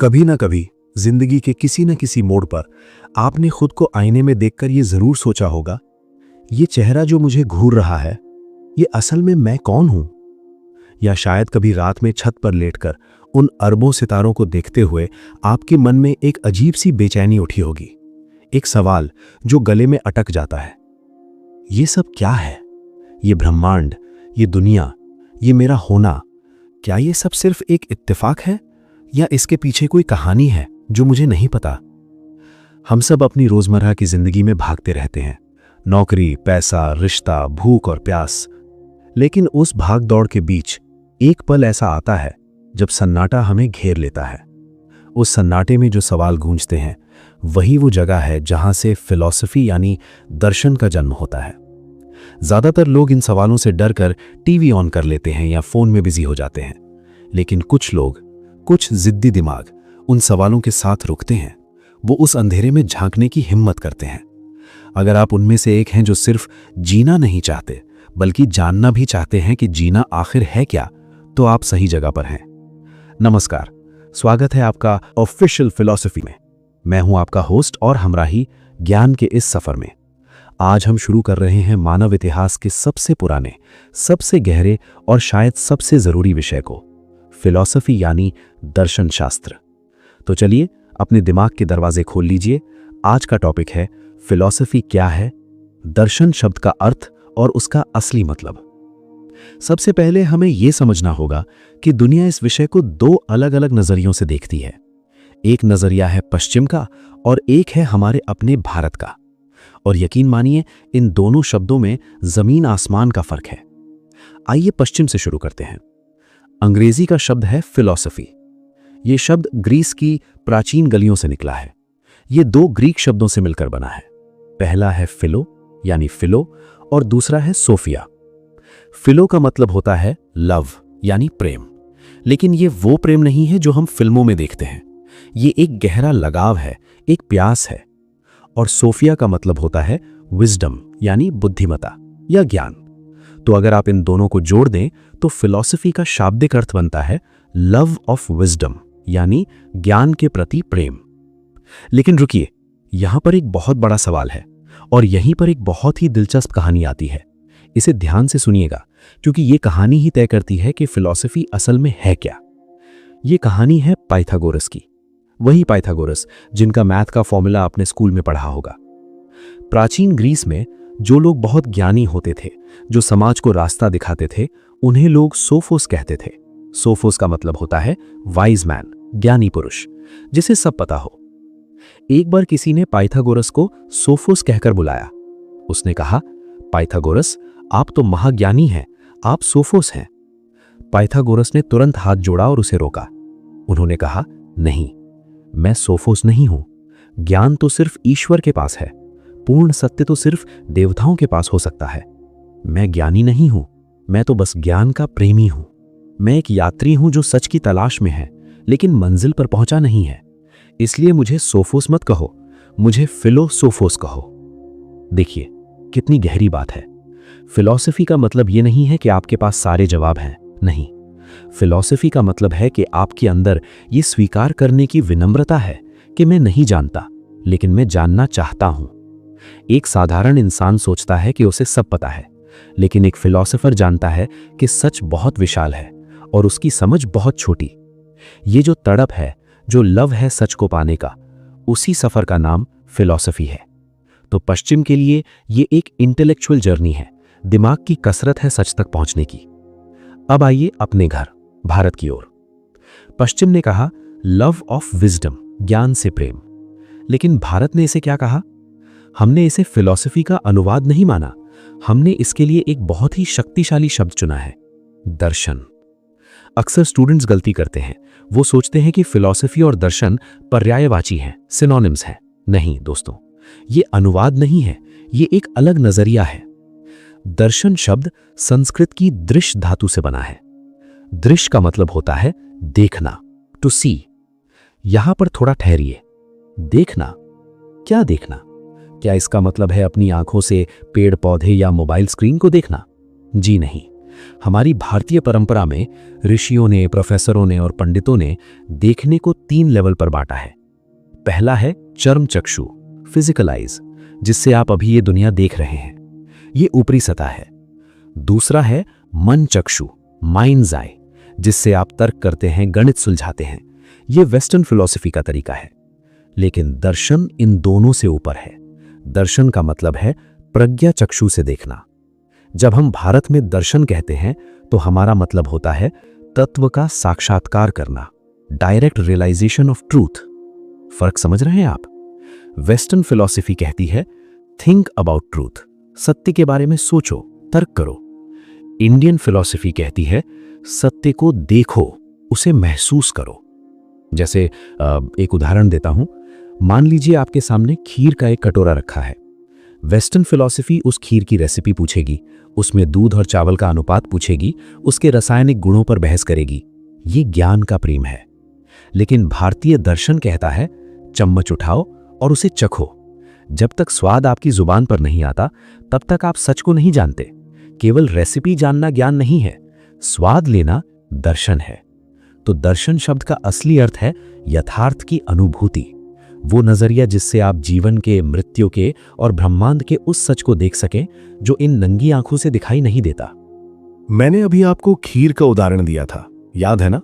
कभी ना कभी जिंदगी के किसी न किसी मोड़ पर आपने खुद को आईने में देखकर ये जरूर सोचा होगा, ये चेहरा जो मुझे घूर रहा है, ये असल में मैं कौन हूं? या शायद कभी रात में छत पर लेटकर उन अरबों सितारों को देखते हुए आपके मन में एक अजीब सी बेचैनी उठी होगी, एक सवाल जो गले में अटक जाता है। ये सब क्या है? ये ब्रह्मांड, ये दुनिया, ये मेरा होना, क्या ये सब सिर्फ एक इत्तेफाक है या इसके पीछे कोई कहानी है जो मुझे नहीं पता? हम सब अपनी रोजमर्रा की जिंदगी में भागते रहते हैं, नौकरी, पैसा, रिश्ता, भूख और प्यास। लेकिन उस भाग दौड़ के बीच एक पल ऐसा आता है जब सन्नाटा हमें घेर लेता है। उस सन्नाटे में जो सवाल गूंजते हैं, वही वो जगह है जहां से फिलॉसफी यानी दर्शन का जन्म होता है। ज्यादातर लोग इन सवालों से डरकर टीवी ऑन कर लेते हैं या फोन में बिजी हो जाते हैं, लेकिन कुछ लोग, कुछ जिद्दी दिमाग उन सवालों के साथ रुकते हैं। वो उस अंधेरे में झांकने की हिम्मत करते हैं। अगर आप उनमें से एक हैं जो सिर्फ जीना नहीं चाहते बल्कि जानना भी चाहते हैं कि जीना आखिर है क्या, तो आप सही जगह पर हैं। नमस्कार, स्वागत है आपका ऑफिशियल फिलॉसफी में। मैं हूं आपका होस्ट और हमराही ज्ञान के इस सफर में। आज हम शुरू कर रहे हैं मानव इतिहास के सबसे पुराने, सबसे गहरे और शायद सबसे जरूरी विषय को, फिलॉसफी यानी दर्शन शास्त्र। तो चलिए अपने दिमाग के दरवाजे खोल लीजिए। आज का टॉपिक है फिलॉसफी क्या है, दर्शन शब्द का अर्थ और उसका असली मतलब। सबसे पहले हमें यह समझना होगा कि दुनिया इस विषय को दो अलग अलग नजरियों से देखती है। एक नजरिया है पश्चिम का और एक है हमारे अपने भारत का। और यकीन मानिए, इन दोनों शब्दों में जमीन आसमान का फर्क है। आइए पश्चिम से शुरू करते हैं। अंग्रेजी का शब्द है फिलॉसफी। यह शब्द ग्रीस की प्राचीन गलियों से निकला है। यह दो ग्रीक शब्दों से मिलकर बना है। पहला है फिलो यानी फिलो और दूसरा है सोफिया। फिलो का मतलब होता है लव यानी प्रेम, लेकिन यह वो प्रेम नहीं है जो हम फिल्मों में देखते हैं। यह एक गहरा लगाव है, एक प्यास है। और सोफिया का मतलब होता है विजडम यानी बुद्धिमता या ज्ञान। तो अगर आप इन दोनों को जोड़ दें तो फिलॉसफी का शाब्दिक अर्थ बनता है लव ऑफ विजडम यानी ज्ञान के प्रति प्रेम। लेकिन रुकिए, यहां पर एक बहुत बड़ा सवाल है और यहीं पर एक बहुत ही दिलचस्प कहानी आती है। इसे ध्यान से सुनिएगा, क्योंकि यह कहानी ही तय करती है कि फिलॉसफी असल में है क्या। यह कहानी है पाइथागोरस की, वही पाइथागोरस जिनका मैथ का फॉर्मूला आपने स्कूल में पढ़ा होगा। प्राचीन ग्रीस में जो लोग बहुत ज्ञानी होते थे, जो समाज को रास्ता दिखाते थे, उन्हें लोग सोफोस कहते थे। सोफोस का मतलब होता है वाइज मैन, ज्ञानी पुरुष, जिसे सब पता हो। एक बार किसी ने पाइथागोरस को सोफोस कहकर बुलाया। उसने कहा, पाइथागोरस, आप तो महाज्ञानी हैं, आप सोफोस हैं। पाइथागोरस ने तुरंत हाथ जोड़ा और उसे रोका। उन्होंने कहा, नहीं, मैं सोफोस नहीं हूं। ज्ञान तो सिर्फ ईश्वर के पास है, पूर्ण सत्य तो सिर्फ देवताओं के पास हो सकता है। मैं ज्ञानी नहीं हूं, मैं तो बस ज्ञान का प्रेमी हूं। मैं एक यात्री हूं जो सच की तलाश में है, लेकिन मंजिल पर पहुंचा नहीं है। इसलिए मुझे सोफोस मत कहो, मुझे फिलोसोफोस कहो। देखिए कितनी गहरी बात है। फिलॉसफी का मतलब यह नहीं है कि आपके पास सारे जवाब हैं, नहीं। फिलॉसफी का मतलब है कि आपके अंदर यह स्वीकार करने की विनम्रता है कि मैं नहीं जानता, लेकिन मैं जानना चाहता हूं। एक साधारण इंसान सोचता है कि उसे सब पता है, लेकिन एक फिलॉसफर जानता है कि सच बहुत विशाल है और उसकी समझ बहुत छोटी। ये जो तड़प है, जो लव है सच को पाने का, उसी सफर का नाम फिलॉसफी है। तो पश्चिम के लिए ये एक इंटेलेक्चुअल जर्नी है, दिमाग की कसरत है सच तक पहुंचने की। अब आइए अपने घर भारत की ओर। पश्चिम ने कहा लव ऑफ विजडम, ज्ञान से प्रेम। लेकिन भारत ने इसे क्या कहा? हमने इसे फिलॉसफी का अनुवाद नहीं माना, हमने इसके लिए एक बहुत ही शक्तिशाली शब्द चुना है, दर्शन। अक्सर स्टूडेंट्स गलती करते हैं, वो सोचते हैं कि फिलॉसफी और दर्शन पर्यायवाची हैं, सिनोनिम्स हैं। नहीं दोस्तों, ये अनुवाद नहीं है, ये एक अलग नजरिया है। दर्शन शब्द संस्कृत की दृश्य धातु से बना है। दृश्य का मतलब होता है देखना, टू सी। यहां पर थोड़ा ठहरिए, देखना, क्या देखना? क्या इसका मतलब है अपनी आंखों से पेड़ पौधे या मोबाइल स्क्रीन को देखना? जी नहीं, हमारी भारतीय परंपरा में ऋषियों ने, प्रोफेसरों ने और पंडितों ने देखने को 3 लेवल पर बांटा है। पहला है चर्म चक्षु, फिजिकल आइज, जिससे आप अभी ये दुनिया देख रहे हैं, ये ऊपरी सतह है। दूसरा है मन चक्षु, माइंड्स आई, जिससे आप तर्क करते हैं, गणित सुलझाते हैं। ये वेस्टर्न फिलॉसफी का तरीका है। लेकिन दर्शन इन दोनों से ऊपर है। दर्शन का मतलब है प्रज्ञा चक्षु से देखना। जब हम भारत में दर्शन कहते हैं तो हमारा मतलब होता है तत्व का साक्षात्कार करना, डायरेक्ट रियलाइजेशन ऑफ ट्रूथ। फर्क समझ रहे हैं आप? वेस्टर्न फिलॉसफी कहती है थिंक अबाउट ट्रूथ, सत्य के बारे में सोचो, तर्क करो। इंडियन फिलॉसफी कहती है सत्य को देखो, उसे महसूस करो। जैसे एक उदाहरण देता हूं। मान लीजिए आपके सामने खीर का एक कटोरा रखा है। वेस्टर्न फिलॉसफी उस खीर की रेसिपी पूछेगी, उसमें दूध और चावल का अनुपात पूछेगी, उसके रासायनिक गुणों पर बहस करेगी। ये ज्ञान का प्रेम है। लेकिन भारतीय दर्शन कहता है चम्मच उठाओ और उसे चखो। जब तक स्वाद आपकी जुबान पर नहीं आता तब तक आप सच को नहीं जानते। केवल रेसिपी जानना ज्ञान नहीं है, स्वाद लेना दर्शन है। तो दर्शन शब्द का असली अर्थ है यथार्थ की अनुभूति, वो नजरिया जिससे आप जीवन के, मृत्यु के और ब्रह्मांड के उस सच को देख सकें जो इन नंगी आंखों से दिखाई नहीं देता। मैंने अभी आपको खीर का उदाहरण दिया था, याद है ना?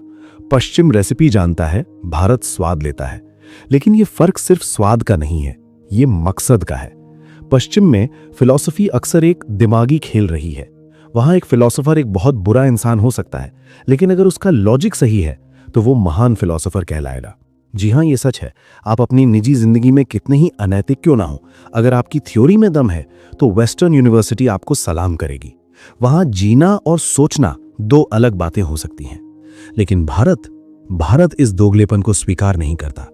पश्चिम रेसिपी जानता है, भारत स्वाद लेता है। लेकिन ये फर्क सिर्फ स्वाद का नहीं है, ये मकसद का है। पश्चिम में फिलॉसफी अक्सर एक दिमागी खेल रही है। वहां एक फिलॉसफर एक बहुत बुरा इंसान हो सकता है, लेकिन अगर उसका लॉजिक सही है तो वो महान फिलॉसफर कहलाएगा। जी हां, ये सच है। आप अपनी निजी जिंदगी में कितने ही अनैतिक क्यों ना हो, अगर आपकी थ्योरी में दम है तो वेस्टर्न यूनिवर्सिटी आपको सलाम करेगी। वहां जीना और सोचना 2 अलग बातें हो सकती हैं। लेकिन भारत इस दोगलेपन को स्वीकार नहीं करता।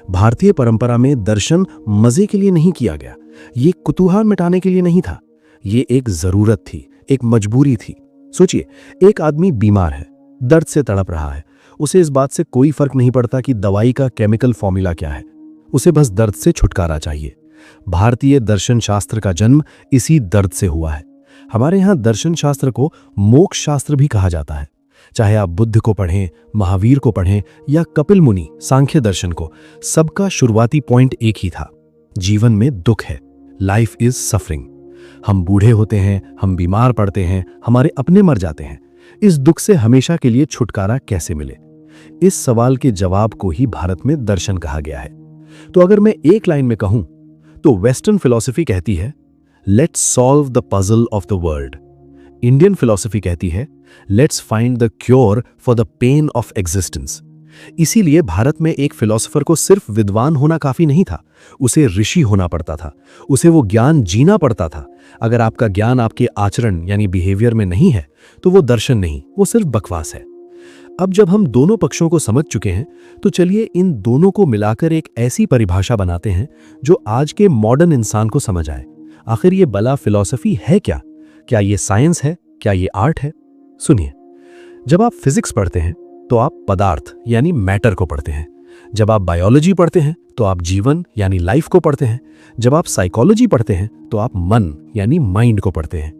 भारतीय परंपरा में दर्शन मजे के लिए नहीं किया गया, ये कुतूहल मिटाने के लिए नहीं था। ये एक जरूरत थी, एक मजबूरी थी। सोचिए, एक आदमी बीमार है, दर्द से तड़प रहा है। उसे इस बात से कोई फर्क नहीं पड़ता कि दवाई का केमिकल फॉर्मूला क्या है, उसे बस दर्द से छुटकारा चाहिए। भारतीय दर्शन शास्त्र का जन्म इसी दर्द से हुआ है। हमारे यहां दर्शन शास्त्र को मोक्ष शास्त्र भी कहा जाता है। चाहे आप बुद्ध को पढ़ें, महावीर को पढ़ें या कपिल मुनि सांख्य दर्शन को, सबका शुरुआती पॉइंट एक ही था, जीवन में दुख है, लाइफ इज सफरिंग। हम बूढ़े होते हैं, हम बीमार पड़ते हैं, हमारे अपने मर जाते हैं। इस दुख से हमेशा के लिए छुटकारा कैसे मिले? इस सवाल के जवाब को ही भारत में दर्शन कहा गया है। तो अगर मैं एक लाइन में कहूं तो वेस्टर्न फिलॉसफी कहती है let's solve the puzzle of the world. Indian philosophy कहती है let's find the cure for the pain of existence. इसीलिए भारत में एक फिलॉसफर को सिर्फ विद्वान होना काफी नहीं था, उसे ऋषि होना पड़ता था, उसे वो ज्ञान जीना पड़ता था। अगर आपका ज्ञान आपके आचरण यानी बिहेवियर में नहीं है तो वो दर्शन नहीं, वो सिर्फ बकवास है। अब जब हम दोनों पक्षों को समझ चुके हैं तो चलिए इन दोनों को मिलाकर एक ऐसी परिभाषा बनाते हैं जो आज के मॉडर्न इंसान को समझ आए। आखिर ये भला फिलॉसफी है क्या? क्या ये साइंस है? क्या ये आर्ट है? सुनिए, जब आप फिजिक्स पढ़ते हैं तो आप पदार्थ यानी मैटर को पढ़ते हैं। जब आप बायोलॉजी पढ़ते हैं तो आप जीवन यानी लाइफ को पढ़ते हैं। जब आप साइकोलॉजी पढ़ते हैं तो आप मन यानी माइंड को पढ़ते हैं।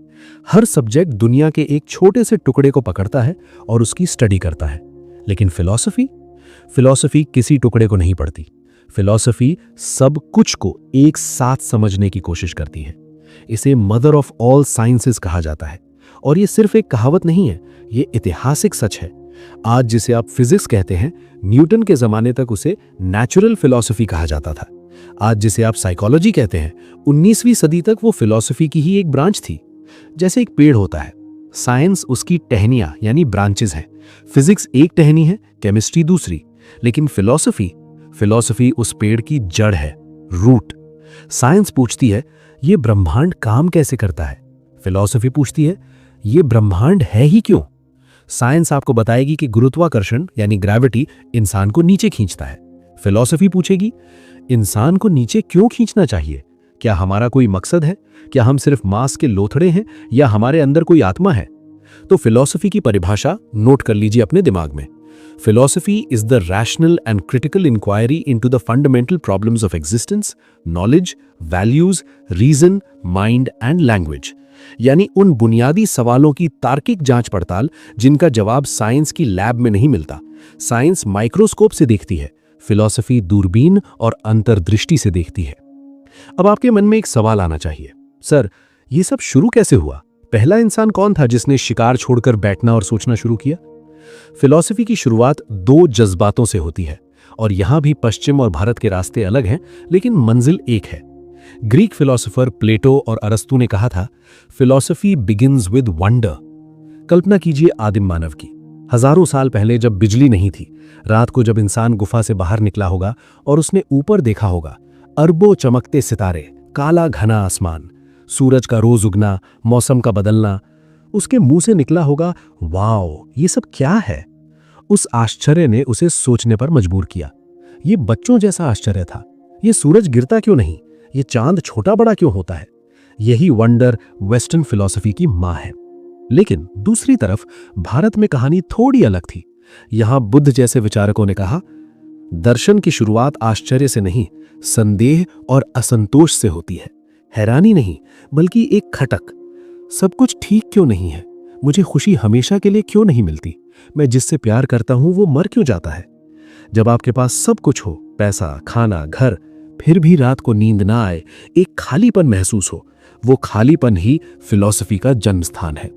हर सब्जेक्ट दुनिया के एक छोटे से टुकड़े को पकड़ता है और उसकी स्टडी करता है। लेकिन फिलॉसफी किसी टुकड़े को नहीं पढ़ती। फिलॉसफी सब कुछ को एक साथ समझने की कोशिश करती है। इसे मदर ऑफ ऑल साइंसेस कहा जाता है। और ये सिर्फ एक कहावत नहीं है, ये ऐतिहासिक सच है। आज जिसे आप फिजिक्स कहते हैं, न्यूटन के जमाने तक उसे नेचुरल फिलॉसफी कहा जाता था। आज जिसे आप साइकोलॉजी कहते हैं, 19वीं सदी तक वो फिलॉसफी की ही एक ब्रांच थी। जैसे एक पेड़ होता है, साइंस उसकी टहनियां यानी ब्रांचेस हैं। फिजिक्स एक टहनी है, केमिस्ट्री दूसरी। लेकिन फिलॉसफी उस पेड़ की जड़ है, रूट। साइंस पूछती है ये ब्रह्मांड काम कैसे करता है? फिलॉसफी पूछती है ये ब्रह्मांड है ही क्यों? साइंस आपको बताएगी कि गुरुत्वाकर्षण यानी ग्रेविटी इंसान को नीचे खींचता है। फिलॉसफी पूछेगी इंसान को नीचे क्यों खींचना चाहिए? क्या हमारा कोई मकसद है? क्या हम सिर्फ मांस के लोथड़े हैं या हमारे अंदर कोई आत्मा है? तो फिलॉसफी की परिभाषा नोट कर लीजिए अपने दिमाग में। Philosophy is the rational and critical inquiry into the fundamental problems of existence, knowledge, values, reason, mind and language. यानी उन बुनियादी सवालों की तार्किक जांच पड़ताल जिनका जवाब साइंस की लैब में नहीं मिलता। साइंस माइक्रोस्कोप से देखती है, फिलॉसफी दूरबीन और अंतर्दृष्टि से देखती है। अब आपके मन में एक सवाल आना चाहिए, सर ये सब शुरू कैसे हुआ? पहला इंसान कौन था जिसने शिकार छोड़कर बैठना और सोचना शुरू किया? फिलॉसफी की शुरुआत दो जज्बातों से होती है और यहां भी पश्चिम और भारत के रास्ते अलग हैं, लेकिन मंजिल एक है। ग्रीक फिलोसोफर प्लेटो और अरस्तु ने कहा था, फिलॉसफी बिगिंस विद वंडर। कल्पना कीजिए आदिम मानव की, हजारों साल पहले जब बिजली नहीं थी, रात को जब इंसान गुफा से बाहर निकला होगा और उसने ऊपर देखा होगा, अरबों चमकते सितारे, काला घना आसमान, सूरज का रोज उगना, मौसम का बदलना, उसके मुंह से निकला होगा, वाओ ये सब क्या है? उस आश्चर्य ने उसे सोचने पर मजबूर किया। ये बच्चों जैसा आश्चर्य था। ये सूरज गिरता क्यों नहीं? ये चांद छोटा बड़ा क्यों होता है? यही वंडर वेस्टर्न फिलॉसफी की मां है। लेकिन दूसरी तरफ भारत में कहानी थोड़ी अलग थी। यहां बुद्ध जैसे विचारकों ने कहा, दर्शन की शुरुआत आश्चर्य से नहीं, संदेह और असंतोष से होती है। हैरानी नहीं, बल्कि एक खटक। सब कुछ ठीक क्यों नहीं है? मुझे खुशी हमेशा के लिए क्यों नहीं मिलती? मैं जिससे प्यार करता हूं वो मर क्यों जाता है? जब आपके पास सब कुछ हो, पैसा, खाना, घर, फिर भी रात को नींद ना आए, एक खालीपन महसूस हो, वो खालीपन ही फिलॉसफी का जन्म स्थान है।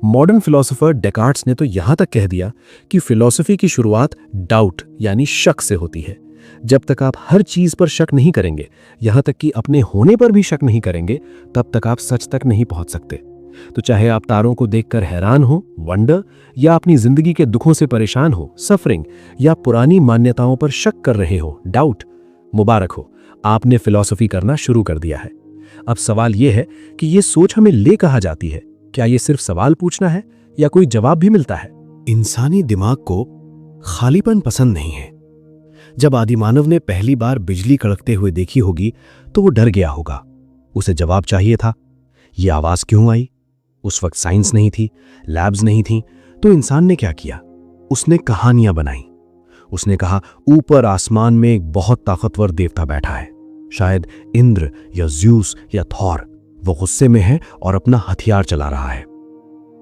मॉडर्न फिलोसोफर डेकार्ट्स ने तो यहां तक कह दिया कि फिलॉसफी की शुरुआत डाउट यानी शक से होती है। जब तक आप हर चीज पर शक नहीं करेंगे, यहां तक कि अपने होने पर भी शक नहीं करेंगे, तब तक आप सच तक नहीं पहुंच सकते। तो चाहे आप तारों को देखकर हैरान हो, वंडर, या अपनी जिंदगी के दुखों से परेशान हो, सफरिंग, या पुरानी मान्यताओं पर शक कर रहे हो, डाउट, मुबारक हो, आपने फिलॉसफी करना शुरू कर दिया है। अब सवाल यह है कि यह सोच हमें ले कहां जाती है? क्या यह सिर्फ सवाल पूछना है या कोई जवाब भी मिलता है? इंसानी दिमाग को खालीपन पसंद नहीं है। जब आदिमानव ने पहली बार बिजली कड़कते हुए देखी होगी तो वो डर गया होगा। उसे जवाब चाहिए था, ये आवाज क्यों आई? उस वक्त साइंस नहीं थी, लैब्स नहीं थी, तो इंसान ने क्या किया? उसने कहानियां बनाई। उसने कहा, ऊपर आसमान में एक बहुत ताकतवर देवता बैठा है, शायद इंद्र या ज़्यूस या थॉर। वो गुस्से में है और अपना हथियार चला रहा है।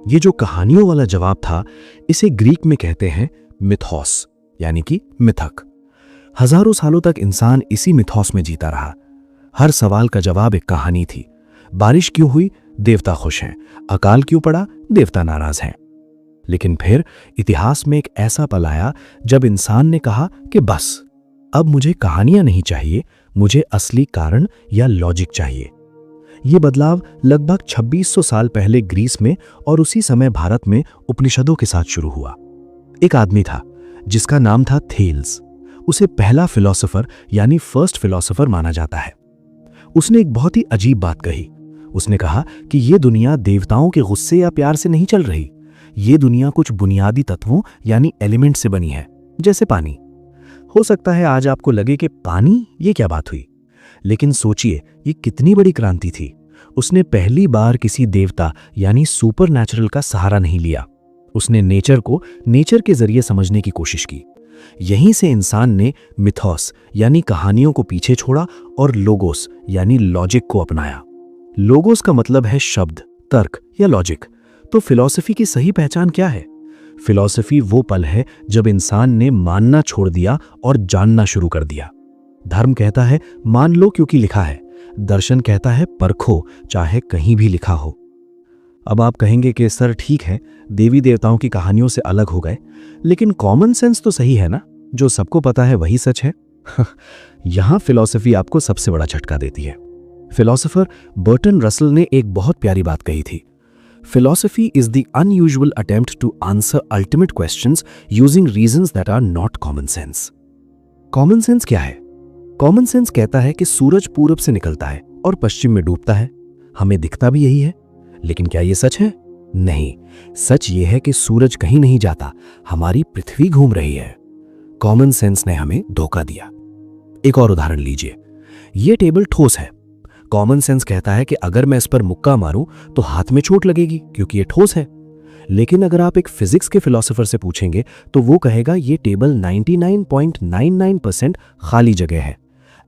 ये जो कहानियों वाला जवाब था, इसे ग्रीक में कहते हैं मिथोस, यानी कि मिथक। हजारों सालों तक इंसान इसी मिथोस में जीता रहा। हर सवाल का जवाब एक कहानी थी। बारिश क्यों हुई? देवता खुश हैं। अकाल क्यों पड़ा? देवता नाराज हैं। लेकिन फिर इतिहास में एक ऐसा पल आया जब इंसान ने कहा कि बस, अब मुझे कहानियां नहीं चाहिए, मुझे असली कारण या लॉजिक चाहिए। यह बदलाव लगभग 2600 साल पहले ग्रीस में और उसी समय भारत में उपनिषदों के साथ शुरू हुआ। एक आदमी था जिसका नाम था थेल्स। उसे पहला फिलोसोफर यानी फर्स्ट फिलोसोफर माना जाता है। उसने एक बहुत ही अजीब बात कही। उसने कहा कि यह दुनिया देवताओं के गुस्से या प्यार से नहीं चल रही। यह दुनिया कुछ बुनियादी तत्वों यानी एलिमेंट से बनी है, जैसे पानी। हो सकता है आज आपको लगे कि पानी, ये क्या बात हुई? लेकिन सोचिए, ये कितनी बड़ी क्रांति थी। उसने पहली बार किसी देवता यानी सुपर नेचुरल का सहारा नहीं लिया। उसने नेचर को नेचर के जरिए समझने की कोशिश की। यहीं से इंसान ने मिथोस यानी कहानियों को पीछे छोड़ा और लोगोस यानी लॉजिक को अपनाया। लोगोस का मतलब है शब्द, तर्क या लॉजिक। तो फिलॉसफी की सही पहचान क्या है? फिलॉसफी वो पल है जब इंसान ने मानना छोड़ दिया और जानना शुरू कर दिया। धर्म कहता है मान लो क्योंकि लिखा है। दर्शन कहता है परखो, चाहे कहीं भी लिखा हो। अब आप कहेंगे कि सर ठीक है, देवी देवताओं की कहानियों से अलग हो गए, लेकिन कॉमन सेंस तो सही है ना? जो सबको पता है वही सच है। यहां फिलॉसफी आपको सबसे बड़ा झटका देती है। फिलोसोफर बर्टन रसल ने एक बहुत प्यारी बात कही थी। Philosophy is the unusual attempt to answer ultimate questions using reasons that are not common sense. Common sense क्या है? कॉमन सेंस कहता है कि सूरज पूरब से निकलता है और पश्चिम में डूबता है। हमें दिखता भी यही है, लेकिन क्या यह सच है? नहीं, सच यह है कि सूरज कहीं नहीं जाता, हमारी पृथ्वी घूम रही है। कॉमन सेंस ने हमें धोखा दिया। एक और उदाहरण लीजिए। यह टेबल ठोस है। कॉमन सेंस कहता है कि अगर मैं इस पर मुक्का मारूं तो हाथ में चोट लगेगी क्योंकि यह ठोस है। लेकिन अगर आप एक फिजिक्स के फिलोसोफर से पूछेंगे तो वो कहेगा यह टेबल 99.99% खाली जगह है।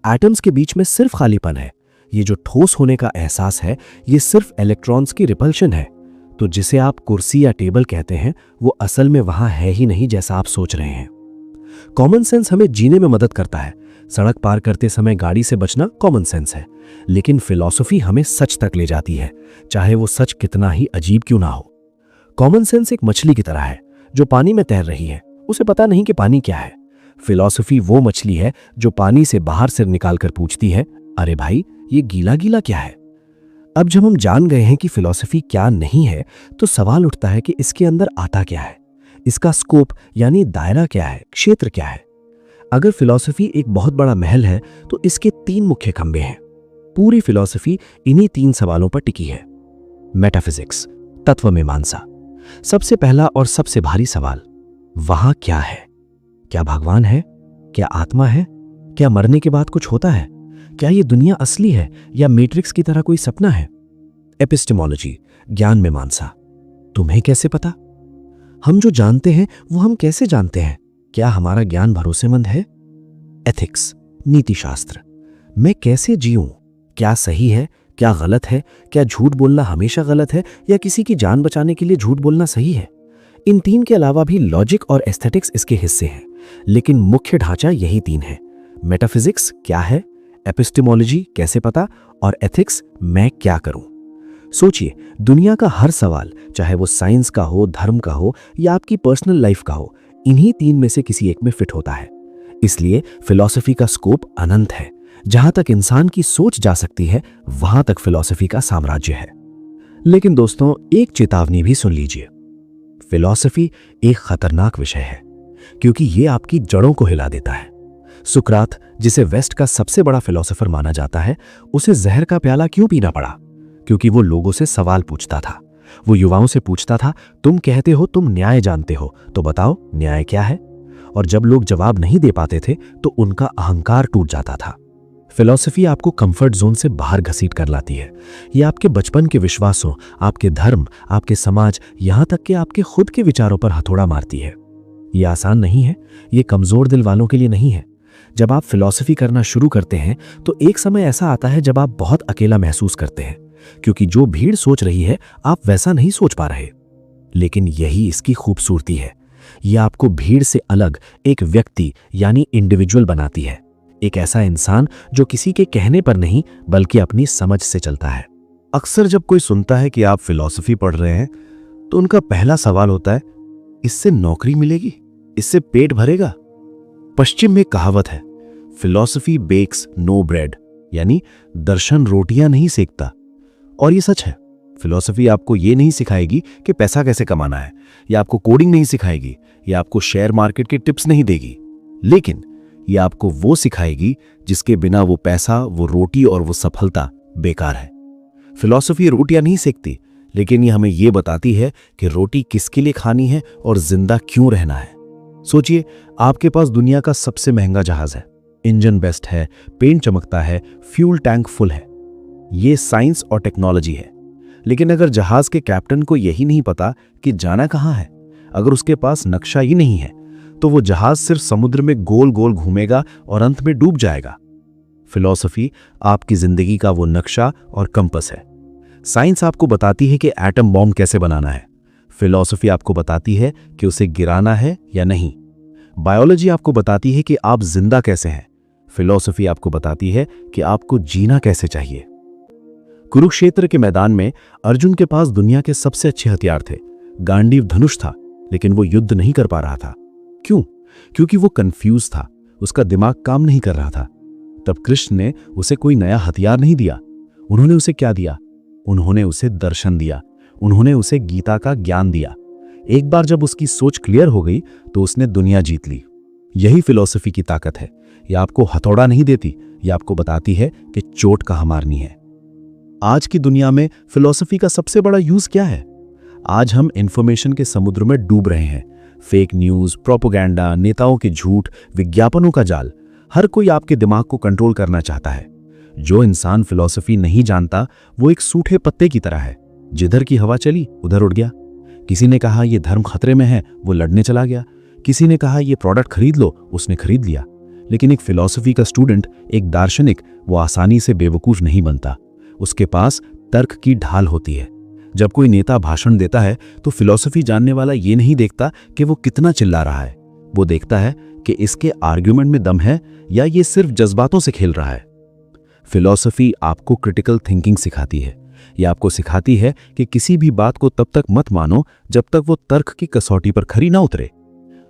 एटम्स के बीच में सिर्फ खालीपन है। ये जो ठोस होने का एहसास है, ये सिर्फ इलेक्ट्रॉन्स की रिपल्शन है। तो जिसे आप कुर्सी या टेबल कहते हैं, वो असल में वहां है ही नहीं जैसा आप सोच रहे हैं। कॉमन सेंस हमें जीने में मदद करता है। सड़क पार करते समय गाड़ी से बचना कॉमन सेंस है, लेकिन फिलॉसफी हमें सच तक ले जाती है, चाहे वो सच कितना ही अजीब क्यों ना हो। कॉमन सेंस एक मछली की तरह है जो पानी में तैर रही है, उसे पता नहीं कि पानी क्या है। फिलॉसफी वो मछली है जो पानी से बाहर सिर निकालकर पूछती है, अरे भाई, ये गीला गीला क्या है। अब जब हम जान गए हैं कि फिलॉसफी क्या नहीं है, तो सवाल उठता है कि इसके अंदर आता क्या है, इसका स्कोप यानी दायरा क्या है, क्षेत्र क्या है। अगर फिलॉसफी एक बहुत बड़ा महल है तो इसके 3 मुख्य खंभे हैं। पूरी फिलॉसफी इन्हीं 3 सवालों पर टिकी है। मेटाफिजिक्स, तत्व मीमांसा। सबसे पहला और सबसे भारी सवाल, वहां क्या है? क्या भगवान है? क्या आत्मा है? क्या मरने के बाद कुछ होता है? क्या ये दुनिया असली है या मैट्रिक्स की तरह कोई सपना है? एपिस्टेमोलॉजी, ज्ञान मीमांसा। तुम्हें कैसे पता? हम जो जानते हैं वो हम कैसे जानते हैं? क्या हमारा ज्ञान भरोसेमंद है? एथिक्स, नीतिशास्त्र। मैं कैसे जीऊं? क्या सही है, क्या गलत है? क्या झूठ बोलना हमेशा गलत है या किसी की जान बचाने के लिए झूठ बोलना सही है? इन 3 के अलावा भी लॉजिक और एस्थेटिक्स इसके हिस्से हैं, लेकिन मुख्य ढांचा यही 3 है। मेटाफिजिक्स क्या है, एपिस्टेमोलॉजी कैसे पता, और एथिक्स मैं क्या करूं। सोचिए, दुनिया का हर सवाल, चाहे वो साइंस का हो, धर्म का हो या आपकी पर्सनल लाइफ का हो, इन्हीं 3 में से किसी एक में फिट होता है। इसलिए फिलॉसफी का स्कोप अनंत है। जहां तक इंसान की सोच जा सकती है, वहां तक फिलॉसफी का साम्राज्य है। लेकिन दोस्तों, एक चेतावनी भी सुन लीजिए। फिलॉसफी एक खतरनाक विषय है, क्योंकि ये आपकी जड़ों को हिला देता है। सुकरात, जिसे वेस्ट का सबसे बड़ा फिलॉसफर माना जाता है, उसे जहर का प्याला क्यों पीना पड़ा? क्योंकि वो लोगों से सवाल पूछता था। वो युवाओं से पूछता था, तुम कहते हो तुम न्याय जानते हो, तो बताओ न्याय क्या है? और जब लोग जवाब नहीं दे पाते थे तो उनका अहंकार टूट जाता था। फिलॉसफी आपको कंफर्ट जोन से बाहर घसीट कर लाती है। ये आपके बचपन के विश्वासों, आपके धर्म, आपके समाज, यहां तक कि आपके खुद के विचारों पर हथौड़ा मारती है। ये आसान नहीं है, ये कमजोर दिल वालों के लिए नहीं है। जब आप फिलॉसफी करना शुरू करते हैं तो एक समय ऐसा आता है जब आप बहुत अकेला महसूस करते हैं, क्योंकि जो भीड़ सोच रही है आप वैसा नहीं सोच पा रहे। लेकिन यही इसकी खूबसूरती है। यह आपको भीड़ से अलग एक व्यक्ति यानी इंडिविजुअल बनाती है। एक ऐसा इंसान जो किसी के कहने पर नहीं बल्कि अपनी समझ से चलता है। अक्सर जब कोई सुनता है कि आप फिलॉसफी पढ़ रहे हैं तो उनका पहला सवाल होता है, इससे नौकरी मिलेगी? इससे पेट भरेगा? पश्चिम में कहावत है, फिलॉसफी बेक्स नो ब्रेड, यानी दर्शन रोटियां नहीं सेकता। और ये सच है। फिलॉसफी आपको ये नहीं सिखाएगी कि पैसा कैसे कमाना है, या आपको कोडिंग नहीं सिखाएगी, या आपको शेयर मार्केट के टिप्स नहीं देगी, लेकिन ये आपको वो सिखाएगी जिसके बिना वो पैसा, वो रोटी और वो सफलता बेकार है। फिलॉसफी रोटियां नहीं सेकती, लेकिन ये हमें ये बताती है कि रोटी किसके लिए खानी है और जिंदा क्यों रहना है। सोचिए, आपके पास दुनिया का सबसे महंगा जहाज है, इंजन बेस्ट है, पेंट चमकता है, फ्यूल टैंक फुल है। ये साइंस और टेक्नोलॉजी है। लेकिन अगर जहाज के कैप्टन को यही नहीं पता कि जाना कहां है, अगर उसके पास नक्शा ही नहीं है, तो वो जहाज सिर्फ समुद्र में गोल गोल घूमेगा और अंत में डूब जाएगा। फिलॉसफी आपकी जिंदगी का वो नक्शा और कंपस है। साइंस आपको बताती है कि एटम बॉम्ब कैसे बनाना है। फिलॉसफी आपको बताती है कि उसे गिराना है या नहीं। बायोलॉजी आपको बताती है कि आप जिंदा कैसे हैं। फिलॉसफी आपको बताती है कि आपको जीना कैसे चाहिए। कुरुक्षेत्र के मैदान में अर्जुन के पास दुनिया के सबसे अच्छे हथियार थे। गांडीव धनुष था, लेकिन वो युद्ध नहीं कर पा रहा था। क्यों? क्योंकि वो कंफ्यूज था, उसका दिमाग काम नहीं कर रहा था। तब कृष्ण ने उसे कोई नया हथियार नहीं दिया। उन्होंने उसे क्या दिया? उन्होंने उसे दर्शन दिया। उन्होंने उसे गीता का ज्ञान दिया। एक बार जब उसकी सोच क्लियर हो गई तो उसने दुनिया जीत ली। यही फिलॉसफी की ताकत है। यह आपको हथौड़ा नहीं देती, यह आपको बताती है कि चोट कहां मारनी है। आज की दुनिया में फिलॉसफी का सबसे बड़ा यूज क्या है? आज हम इंफॉर्मेशन के समुद्र में डूब रहे हैं। फेक न्यूज, प्रोपेगेंडा, नेताओं के झूठ, विज्ञापनों का जाल, हर कोई आपके दिमाग को कंट्रोल करना चाहता है। जो इंसान फिलॉसफी नहीं जानता वो एक सूखे पत्ते की तरह है, जिधर की हवा चली उधर उड़ गया। किसी ने कहा यह धर्म खतरे में है, वो लड़ने चला गया। किसी ने कहा यह प्रोडक्ट खरीद लो, उसने खरीद लिया। लेकिन एक फिलॉसफी का स्टूडेंट, एक दार्शनिक, वो आसानी से बेवकूफ नहीं बनता। उसके पास तर्क की ढाल होती है। जब कोई नेता भाषण देता है तो फिलॉसफी जानने वाला ये नहीं देखता कि वो कितना चिल्ला रहा है, वो देखता है कि इसके आर्ग्यूमेंट में दम है या ये सिर्फ जज्बातों से खेल रहा है। फिलॉसफी आपको क्रिटिकल थिंकिंग सिखाती है। यह आपको सिखाती है कि किसी भी बात को तब तक मत मानो जब तक वो तर्क की कसौटी पर खरी ना उतरे।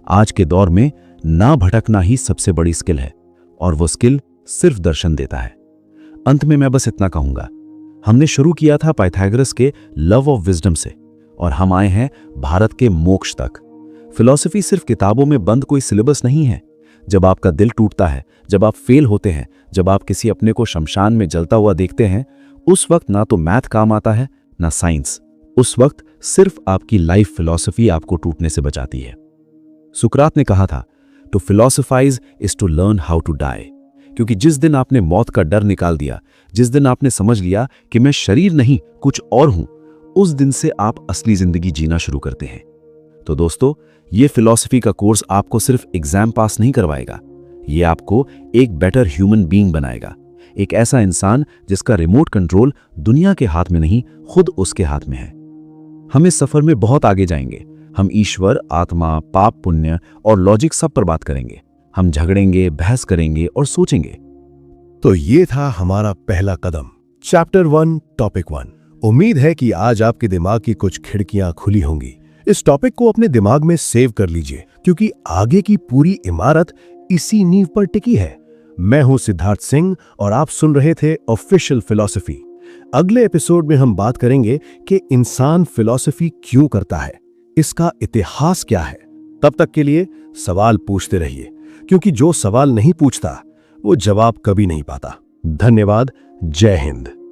आज के दौर में ना भटकना ही सबसे बड़ी स्किल है, और वो स्किल सिर्फ दर्शन देता है। अंत में मैं बस इतना कहूंगा, हमने शुरू किया था पाइथागोरस के लव ऑफ विजडम से, और हम आए हैं भारत के मोक्ष तक। फिलॉसफी सिर्फ किताबों में बंद कोई सिलेबस नहीं है। जब आपका दिल टूटता है, जब आप फेल होते हैं, जब आप किसी अपने को शमशान में जलता हुआ देखते हैं, उस वक्त ना तो मैथ काम आता है ना साइंस। उस वक्त सिर्फ आपकी लाइफ फिलॉसफी आपको टूटने से बचाती है। सुकरात ने कहा था, to philosophize is to learn how to die. क्योंकि जिस दिन आपने मौत का डर निकाल दिया, जिस दिन आपने समझ लिया कि मैं शरीर नहीं कुछ और हूं, उस दिन से आप असली जिंदगी जीना शुरू करते हैं। तो दोस्तों, ये फिलॉसफी का कोर्स आपको सिर्फ एग्जाम पास नहीं करवाएगा, ये आपको एक बेटर ह्यूमन बीइंग बनाएगा। एक ऐसा इंसान जिसका रिमोट कंट्रोल दुनिया के हाथ में नहीं, खुद उसके हाथ में है। हम इस सफर में बहुत आगे जाएंगे। हम ईश्वर, आत्मा, पाप, पुण्य और लॉजिक सब पर बात करेंगे। हम झगड़ेंगे, बहस करेंगे और सोचेंगे। तो ये था हमारा पहला कदम, चैप्टर 1, टॉपिक 1। उम्मीद है कि आज आपके दिमाग की कुछ खिड़कियां खुली होंगी। इस टॉपिक को अपने दिमाग में सेव कर लीजिए, क्योंकि आगे की पूरी इमारत इसी नींव पर टिकी है। मैं हूं सिद्धार्थ सिंह और आप सुन रहे थे ऑफिशियल फिलॉसफी। अगले एपिसोड में हम बात करेंगे कि इंसान फिलॉसफी क्यों करता है, इसका इतिहास क्या है। तब तक के लिए सवाल पूछते रहिए, क्योंकि जो सवाल नहीं पूछता वो जवाब कभी नहीं पाता। धन्यवाद। जय हिंद।